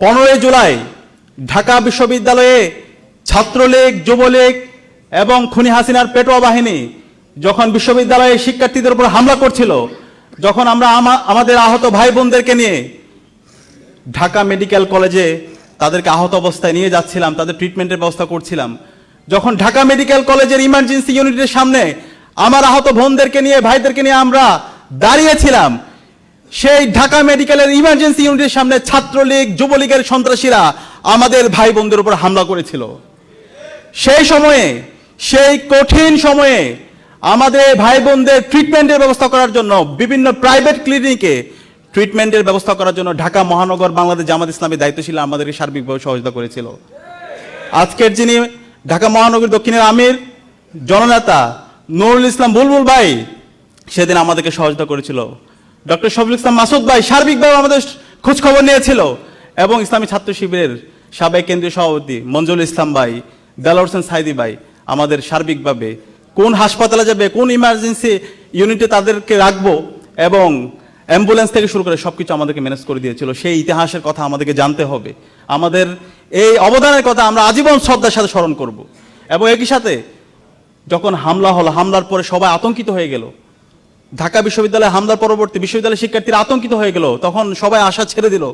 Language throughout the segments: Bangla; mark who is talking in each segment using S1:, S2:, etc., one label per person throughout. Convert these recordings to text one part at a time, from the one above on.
S1: 15 জুলাই ঢাকা বিশ্ববিদ্যালয়ে ছাত্রলীগ, যুবলীগ এবং খুনি হাসিনার পেটোয়া বাহিনী যখন বিশ্ববিদ্যালয়ে শিক্ষার্থীদের উপর হামলা করছিল, যখন আমরা আমাদের আহত ভাই বোনদেরকে নিয়ে ঢাকা মেডিকেল কলেজে তাদেরকে আহত অবস্থায় নিয়ে যাচ্ছিলাম, তাদের ট্রিটমেন্টের ব্যবস্থা করছিলাম, যখন ঢাকা মেডিকেল কলেজের ইমার্জেন্সি ইউনিটের সামনে আমার আহত বোনদেরকে নিয়ে, ভাইদেরকে নিয়ে আমরা দাঁড়িয়েছিলাম, সেই ঢাকা মেডিকেলের ইমার্জেন্সি ইউনিটের সামনে ছাত্রলীগ, যুবলীগের সন্ত্রাসীরা আমাদের ভাই বোনদের উপর হামলা করেছিল। সেই সময়ে, সেই কঠিন সময়ে আমাদের ভাই বোনদের ট্রিটমেন্টের ব্যবস্থা করার জন্য বিভিন্ন প্রাইভেট ক্লিনিকে ট্রিটমেন্টের ব্যবস্থা করার জন্য ঢাকা মহানগর বাংলাদেশ জামাত ইসলামী দায়িত্বশীল আমাদেরকে সার্বিকভাবে সহযোগিতা করেছিল। আজকের যিনি ঢাকা মহানগর দক্ষিণের আমির জননেতা নুরুল ইসলাম বুলবুল ভাই সেদিন আমাদেরকে সহযোগিতা করেছিল। ডক্টর শফিকুল ইসলাম মাসুদ ভাই সার্বিকভাবে আমাদের খোঁজখবর নিয়েছিল, এবং ইসলামী ছাত্র শিবিরের সাবেক কেন্দ্রীয় সভাপতি মঞ্জুল ইসলাম ভাই, দেলোয়ার হোসেন সাইদি ভাই আমাদের সার্বিকভাবে কোন হাসপাতালে যাবে, কোন ইমার্জেন্সি ইউনিটে তাদেরকে রাখবো এবং অ্যাম্বুলেন্স থেকে শুরু করে সবকিছু আমাদেরকে ম্যানেজ করে দিয়েছিল। সেই ইতিহাসের কথা আমাদেরকে জানতে হবে, আমাদের এই অবদানের কথা আমরা আজীবন শ্রদ্ধার সাথে স্মরণ করব। এবং একই সাথে যখন হামলা হলো, হামলার পরে সবাই আতঙ্কিত হয়ে গেল, ঢাকা বিশ্ববিদ্যালয়ে হামলার পরবর্তী বিশ্ববিদ্যালয়ের শিক্ষার্থীরা আতঙ্কিত হয়ে গেল, তখন সবাই আশা ছেড়ে দিল।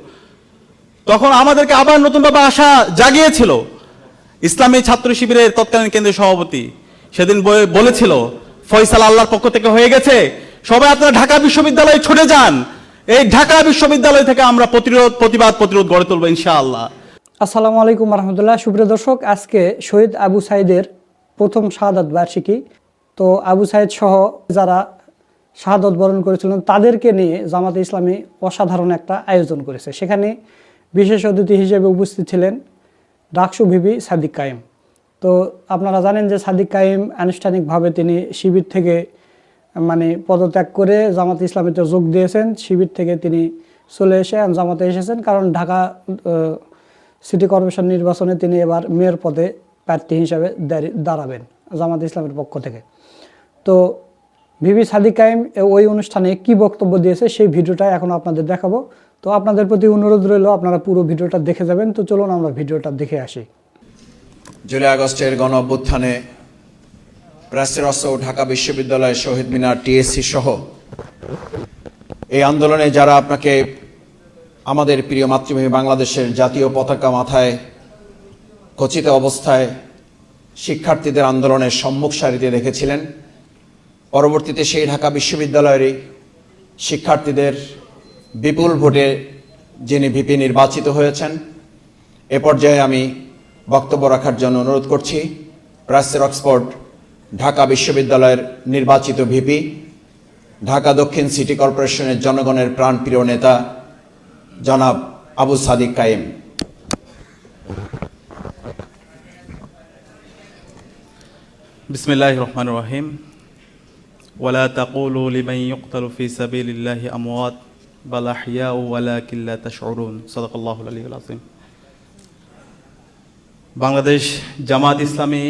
S1: তখন আমাদেরকে আবার নতুনভাবে আশা জাগিয়েছিল ইসলামী ছাত্র শিবিরের তৎকালীন কেন্দ্রীয় সভাপতি, সেদিন বলেছিল ফয়সালা আল্লাহর পক্ষ থেকে হয়ে গেছে, সবাই আপনারা ঢাকা বিশ্ববিদ্যালয়ে ছুটে যান, এই ঢাকা বিশ্ববিদ্যালয় থেকে আমরা প্রতিরোধ গড়ে তুলবো ইনশাআল্লাহ।
S2: আসসালামু আলাইকুম রহমতুল্লাহ। সুপ্রিয় দর্শক, আজকে শহীদ আবু সাইদের প্রথম শাহাদাত বার্ষিকী। তো আবু সাইদ সহ যারা শাহাদাত বরণ করেছিলেন তাদেরকে নিয়ে জামাতে ইসলামী অসাধারণ একটা আয়োজন করেছে। সেখানে বিশেষ অতিথি হিসেবে উপস্থিত ছিলেন ডাকসু ভিপি সাদিক কায়েম। তো আপনারা জানেন যে সাদিক কায়েম আনুষ্ঠানিকভাবে তিনি শিবির থেকে পদত্যাগ করে জামাতে ইসলামীতে যোগ দিয়েছেন। শিবির থেকে তিনি চলে এসে জামাতে এসেছেন, কারণ ঢাকা সিটি কর্পোরেশন নির্বাচনে তিনি এবার মেয়র পদে প্রার্থী হিসাবে দাঁড়াবেন জামাতে ইসলামের পক্ষ থেকে। তো ভিপি সাদিক কায়েম ওই অনুষ্ঠানে কি বক্তব্য দিয়েছে সেই ভিডিওটা এখন আপনাদের দেখাবো। তো আপনাদের প্রতি অনুরোধ রইল আপনারা পুরো ভিডিওটা দেখে যাবেন। তো চলুন আমরা ভিডিওটা দেখে আসি।
S3: জুলাই আগস্টের গণ অভ্যুত্থানে প্রেসের অস্ত্র, ঢাকা বিশ্ববিদ্যালয়ের শহীদ মিনার, টিএসসি সহ এই আন্দোলনে যারা আপনাকে আমাদের প্রিয় মাতৃভূমি বাংলাদেশের জাতীয় পতাকা মাথায় খচিত অবস্থায় শিক্ষার্থীদের আন্দোলনের সম্মুখ সারিতে দেখেছিলেন, পরবর্তীতে সেই ঢাকা বিশ্ববিদ্যালয়েরই শিক্ষার্থীদের বিপুল ভোটে যিনি ভিপি নির্বাচিত হয়েছেন, এ পর্যায়ে আমি বক্তব্য রাখার জন্য অনুরোধ করছি প্রেসের অক্সফোর্ড ঢাকা বিশ্ববিদ্যালয়ের নির্বাচিত ভিপি, ঢাকা দক্ষিণ সিটি কর্পোরেশনের জনগণের প্রাণপ্রিয় নেতা জনাব আবু সাদিক কায়েম।
S1: বিসমিল্লাহির রহমানির রহিম। ওয়ালা তাকুলু লিমান ইউকতালু ফি সাবিলিল্লাহি আমওয়াত বাল আহইয়াউ ওয়ালাকিন লা তাশউরুন। সাদাকাল্লাহুল আলিয়্যুল আযীম। বাংলাদেশ জামাত ইসলামী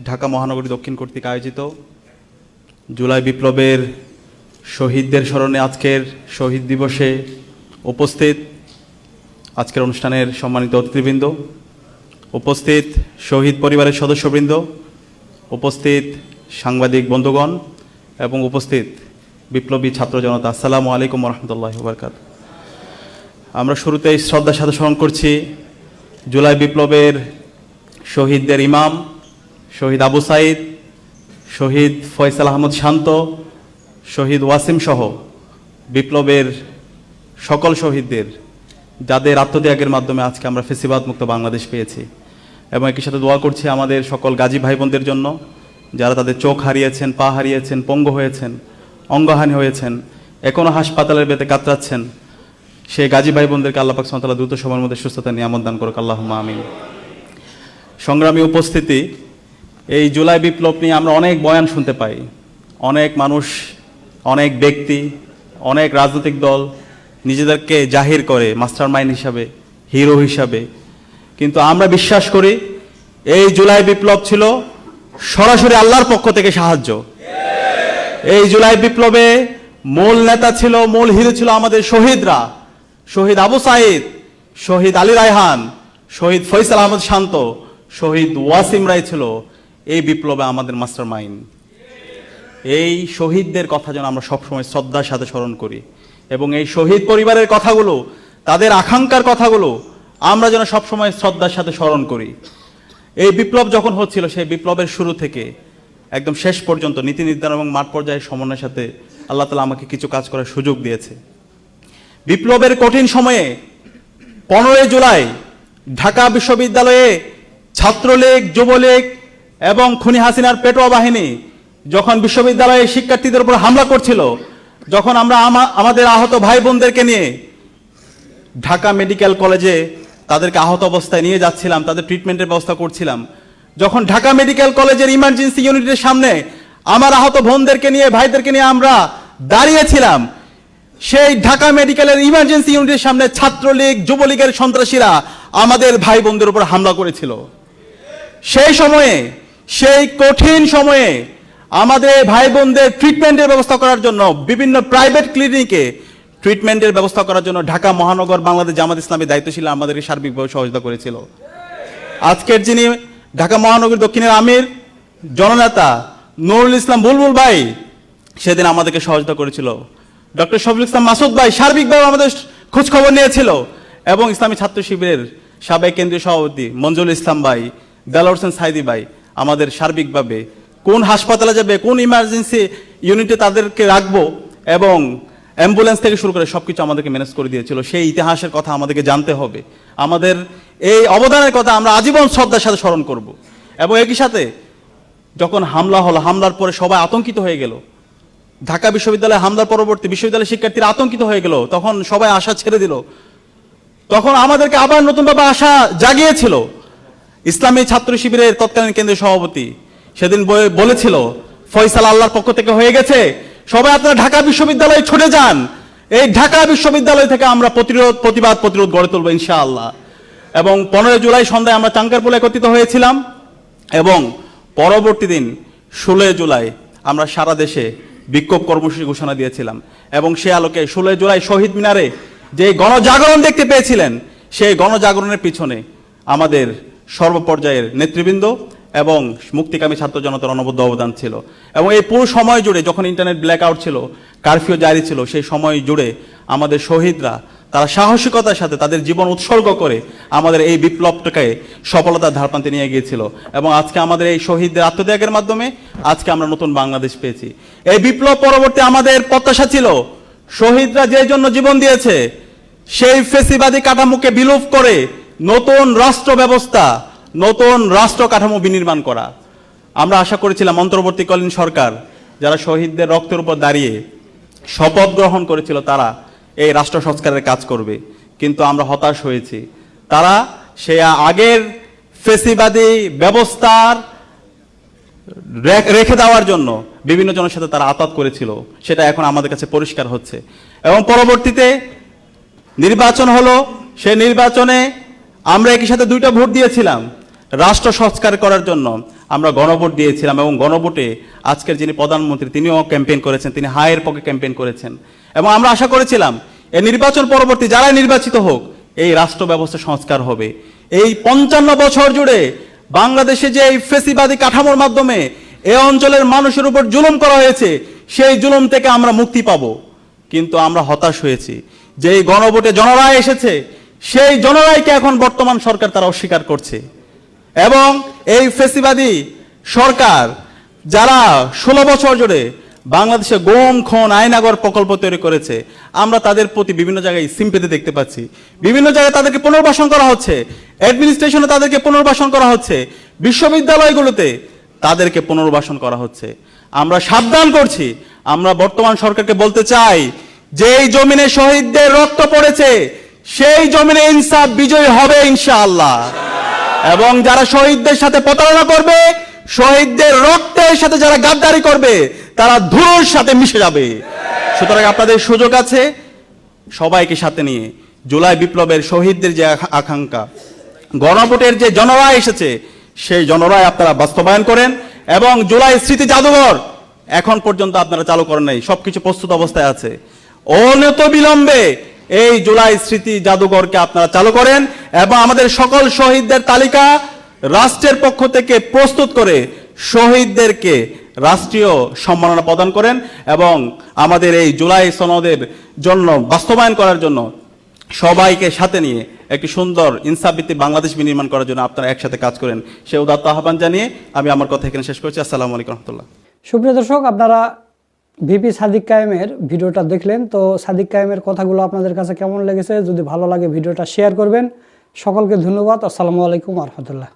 S1: ঢাকা মহানগরী দক্ষিণ কর্তৃক আয়োজিত জুলাই বিপ্লবের শহীদদের স্মরণে আজকের শহীদ দিবসে উপস্থিত আজকের অনুষ্ঠানের সম্মানিত অতিথিবৃন্দ, উপস্থিত শহীদ পরিবারের সদস্যবৃন্দ, উপস্থিত সাংবাদিক বন্ধুগণ এবং উপস্থিত বিপ্লবী ছাত্র জনতা, আসসালামু আলাইকুম রহমতুল্লাহি ওয়া বারাকাতুহু। আমরা শুরুতেই শ্রদ্ধার সাথে স্মরণ করছি জুলাই বিপ্লবের শহীদদের ইমাম শহীদ আবু সাইদ, শহীদ ফয়সাল আহমদ শান্ত, শহীদ ওয়াসিম সহ বিপ্লবের সকল শহীদদের, যাদের আত্মত্যাগের মাধ্যমে আজকে আমরা ফেসিবাদ মুক্ত বাংলাদেশ পেয়েছি। এবং একই সাথে দোয়া করছি আমাদের সকল গাজী ভাই বোনদের জন্য, যারা তাদের চোখ হারিয়েছেন, পা হারিয়েছেন, পঙ্গু হয়েছেন, অঙ্গহানি হয়েছেন, এখনও হাসপাতালের বেতে কাতরাচ্ছেন, সেই গাজী ভাই বোনদেরকে আল্লাহ পাক সুবহানাহু ওয়া তাআলা দ্রুত সময়ের মধ্যে সুস্থতা নিয়ামত দান করুক, আল্লাহুম্মা আমিন। সংগ্রামী উপস্থিতি, এই জুলাই বিপ্লব নিয়ে আমরা অনেক বয়ান শুনতে পাই, অনেক মানুষ, অনেক ব্যক্তি, অনেক রাজনৈতিক দল নিজেদেরকে জাহির করে মাস্টার মাইন্ড হিসাবে, হিরো হিসাবে, কিন্তু আমরা বিশ্বাস করি এই জুলাই বিপ্লব ছিল সরাসরি আল্লাহর পক্ষ থেকে সাহায্য। এই জুলাই বিপ্লবে মূল নেতা ছিল, মূল হিরো ছিল আমাদের শহীদরা, শহীদ আবু সাইদ, শহীদ আলী রায়হান, শহীদ ফয়সাল আহমদ শান্ত, শহীদ ওয়াসিম রায় ছিল এই বিপ্লবে আমাদের মাস্টার মাইন্ড। এই শহীদদের কথা যেন আমরা সবসময় শ্রদ্ধার সাথে স্মরণ করি এবং এই শহীদ পরিবারের কথাগুলো, তাদের আকাঙ্ক্ষার কথাগুলো আমরা যেন সবসময় শ্রদ্ধার সাথে স্মরণ করি। এই বিপ্লব যখন হচ্ছিল, সেই বিপ্লবের শুরু থেকে একদম শেষ পর্যন্ত নীতি নির্ধারণ এবং মাঠ পর্যায়ের সমন্বয়ের সাথে আল্লাহ তাআলা আমাকে কিছু কাজ করার সুযোগ দিয়েছে। বিপ্লবের কঠিন সময়ে 15 জুলাই ঢাকা বিশ্ববিদ্যালয়ে ছাত্রলীগ, যুবলীগ এবং খুনি হাসিনার পেটোয়া বাহিনী যখন বিশ্ববিদ্যালয়ে শিক্ষার্থীদের উপর হামলা করছিল, যখন আমরা আমাদের আহত ভাই বোনদেরকে নিয়ে ঢাকা মেডিকেল কলেজে তাদেরকে আহত অবস্থায় নিয়ে যাচ্ছিলাম, তাদের ট্রিটমেন্টের ব্যবস্থা করছিলাম, যখন ঢাকা মেডিকেল কলেজের ইমার্জেন্সি ইউনিটের সামনে আমার আহত বোনদেরকে নিয়ে, ভাইদেরকে নিয়ে আমরা দাঁড়িয়েছিলাম, সেই ঢাকা মেডিকেলের ইমার্জেন্সি ইউনিটের সামনে ছাত্রলীগ, যুবলীগের সন্ত্রাসীরা আমাদের ভাই বোনদের উপর হামলা করেছিল। সেই সময়ে, সেই কঠিন সময়ে আমাদের ভাই বোনদের ট্রিটমেন্টের ব্যবস্থা করার জন্য বিভিন্ন প্রাইভেট ক্লিনিকে ট্রিটমেন্টের ব্যবস্থা করার জন্য ঢাকা মহানগর বাংলাদেশ জামাত ইসলামী দায়িত্বশীল আমাদেরকে সার্বিকভাবে সহযোগিতা করেছিল। আজকের যিনি ঢাকা মহানগর দক্ষিণের আমির জননেতা নুরুল ইসলাম বুলবুল ভাই সেদিন আমাদেরকে সহযোগিতা করেছিল। ডক্টর শফিকুল ইসলাম মাসুদ ভাই সার্বিকভাবে আমাদের খোঁজ খবর নিয়েছিল এবং ইসলামী ছাত্র শিবিরের সাবেক কেন্দ্রীয় সভাপতি মঞ্জুল ইসলাম ভাই, দেলোয়ার হোসেন সাইদি ভাই আমাদের সার্বিকভাবে কোন হাসপাতালে যাবে, কোন ইমার্জেন্সি ইউনিটে তাদেরকে রাখবো এবং অ্যাম্বুলেন্স থেকে শুরু করে সবকিছু আমাদেরকে ম্যানেজ করে দিয়েছিল। সেই ইতিহাসের কথা আমাদেরকে জানতে হবে, আমাদের এই অবদানের কথা আমরা আজীবন শ্রদ্ধার সাথে স্মরণ করব। এবং একই সাথে যখন হামলা হলো, হামলার পরে সবাই আতঙ্কিত হয়ে গেল, ঢাকা বিশ্ববিদ্যালয়ে হামলার পরবর্তী বিশ্ববিদ্যালয়ের শিক্ষার্থীরা আতঙ্কিত হয়ে গেল, তখন সবাই আশা ছেড়ে দিল, তখন আমাদেরকে আবার নতুনভাবে আশা জাগিয়েছিল। ইসলামী ছাত্র শিবিরের তৎকালীন কেন্দ্রীয় সভাপতি সেদিন বলেছিল, ফয়সাল আল্লাহর পক্ষ থেকে হয়ে গেছে, সবাই আপনারা ঢাকা বিশ্ববিদ্যালয়ে ছুটে যান, এই ঢাকা বিশ্ববিদ্যালয় থেকে আমরা প্রতিরোধ গড়ে তুলবো ইনশাআল্লাহ। এবং 15 জুলাই সন্ধ্যায় আমরা চাঙ্কারপুলে একত্রিত হয়েছিলাম এবং পরবর্তী দিন 16 জুলাই আমরা সারা দেশে বিক্ষোভ কর্মসূচি ঘোষণা দিয়েছিলাম এবং সে আলোকে 16 জুলাই শহীদ মিনারে যে গণজাগরণ দেখতে পেয়েছিলেন, সেই গণজাগরণের পিছনে আমাদের সর্বপর্যায়ের নেতৃবৃন্দ এবং মুক্তিকামী ছাত্র জনতার অনবদ্য অবদান ছিল। এবং এই পুরো সময় জুড়ে যখন ইন্টারনেট ব্ল্যাকআউট ছিল, কারফিউ জারি ছিল, সেই সময় জুড়ে আমাদের শহীদরা তারা সাহসিকতার সাথে তাদের জীবন উৎসর্গ করে আমাদের এই বিপ্লবটাকে সফলতার ধারপ্রান্তে নিয়ে গিয়েছিল। এবং আজকে আমাদের এই শহীদদের আত্মত্যাগের মাধ্যমে আজকে আমরা নতুন বাংলাদেশ পেয়েছি। এই বিপ্লব পরবর্তী আমাদের প্রত্যাশা ছিল, শহীদরা যে জন্য জীবন দিয়েছে সেই ফেসিবাদী কাঠামোকে বিলোপ করে নতুন রাষ্ট্র ব্যবস্থা, নতুন রাষ্ট্র কাঠামো বিনির্মাণ করা। আমরা আশা করেছিলাম অন্তর্বর্তীকালীন সরকার যারা শহীদদের রক্তের উপর দাঁড়িয়ে শপথ গ্রহণ করেছিল তারা এই রাষ্ট্র সংস্কারের কাজ করবে, কিন্তু আমরা হতাশ হয়েছি। তারা সে আগের ফেসিবাদী ব্যবস্থার রেখে দেওয়ার জন্য বিভিন্ন জনের সাথে তারা আতাত করেছিল, সেটা এখন আমাদের কাছে পরিষ্কার হচ্ছে। এবং পরবর্তীতে নির্বাচন হলো, সেই নির্বাচনে আমরা একই সাথে 2টা ভোট দিয়েছিলাম রাষ্ট্র সংস্কার করার জন্য, আমরা গণভোট দিয়েছিলাম এবং গণভোটে আজকের যিনি প্রধানমন্ত্রী তিনিও ক্যাম্পেইন করেছেন, তিনি হায়ের পক্ষে ক্যাম্পেইন করেছেন। এবং আমরা আশা করেছিলাম এই নির্বাচন পরবর্তী যারাই নির্বাচিত হোক এই রাষ্ট্র ব্যবস্থা সংস্কার হবে। এই 55 বছর জুড়ে বাংলাদেশে যে এই ফেসিবাদী কাঠামোর মাধ্যমে এই অঞ্চলের মানুষের উপর জুলুম করা হয়েছে, সেই জুলুম থেকে আমরা মুক্তি পাবো। কিন্তু আমরা হতাশ হয়েছি যে এই গণভোটে জনরায় এসেছে, সেই জনরায়কে এখন বর্তমান সরকার তারা অস্বীকার করছে। এবং এই ফেসিবাদী সরকার যারা 16 বছর জুড়ে বাংলাদেশে গুম, খুন, আয়নাগর প্রকল্প তৈরি করেছে, আমরা তাদের প্রতি বিভিন্ন জায়গায় সিম্পেথি দেখতে পাচ্ছি। বিভিন্ন জায়গায় তাদেরকে পুনর্বাসন করা হচ্ছে, অ্যাডমিনিস্ট্রেশনে তাদেরকে পুনর্বাসন করা হচ্ছে, বিশ্ববিদ্যালয়গুলোতে তাদেরকে পুনর্বাসন করা হচ্ছে। আমরা সাবধান করছি, আমরা বর্তমান সরকারকে বলতে চাই যে এই জমিনে শহীদদের রক্ত পড়েছে, সেই জমিনে ইনসাফ বিজয়ী হবে ইনশাআল্লাহ। এবং যারা শহীদদের সাথে প্রতারণা করবে, শহীদদের রক্তের সাথে যারা গাদ্দারি করবে, তারা ধুলোর সাথে মিশে যাবে। সুতরাং আপনাদের সুযোগ আছে সবাইকে সাথে নিয়ে জুলাই বিপ্লবের শহীদদের যে আকাঙ্ক্ষা, গণভোটের যে জনরায় এসেছে, সেই জনরায় আপনারা বাস্তবায়ন করেন। এবং জুলাই স্মৃতি জাদুঘর এখন পর্যন্ত আপনারা চালু করেন নাই, সবকিছু প্রস্তুত অবস্থায় আছে। অনতি বিলম্বে এই জুলাই স্মৃতি জাদুঘরকে আপনারা চালু করেন এবং আমাদের সকল শহীদদের তালিকা রাষ্ট্রের পক্ষ থেকে প্রস্তুত করে শহীদদেরকে রাষ্ট্রীয় সম্মাননা প্রদান করেন এবং আমাদের এই জুলাই সনদের জন্য বাস্তবায়ন করার জন্য সবাইকে সাথে নিয়ে একটি সুন্দর ইনসাফভিত্তিক বাংলাদেশ বিনির্মাণ করার জন্য আপনারা একসাথে কাজ করেন সে উদাত্ত আহ্বান জানিয়ে আমি আমার কথা এখানে শেষ করছি। আসসালামু আলাইকুম রহমতুল্লাহ।
S2: সুপ্রিয় দর্শক, আপনারা ভিপি সাদিক কায়েমের ভিডিওটা দেখলেন। তো সাদিক কায়েমের কথাগুলো আপনাদের কাছে কেমন লেগেছে? যদি ভালো লাগে ভিডিওটা শেয়ার করবেন। সকলকে ধন্যবাদ। আসসালামু আলাইকুম রহমতুল্লাহ।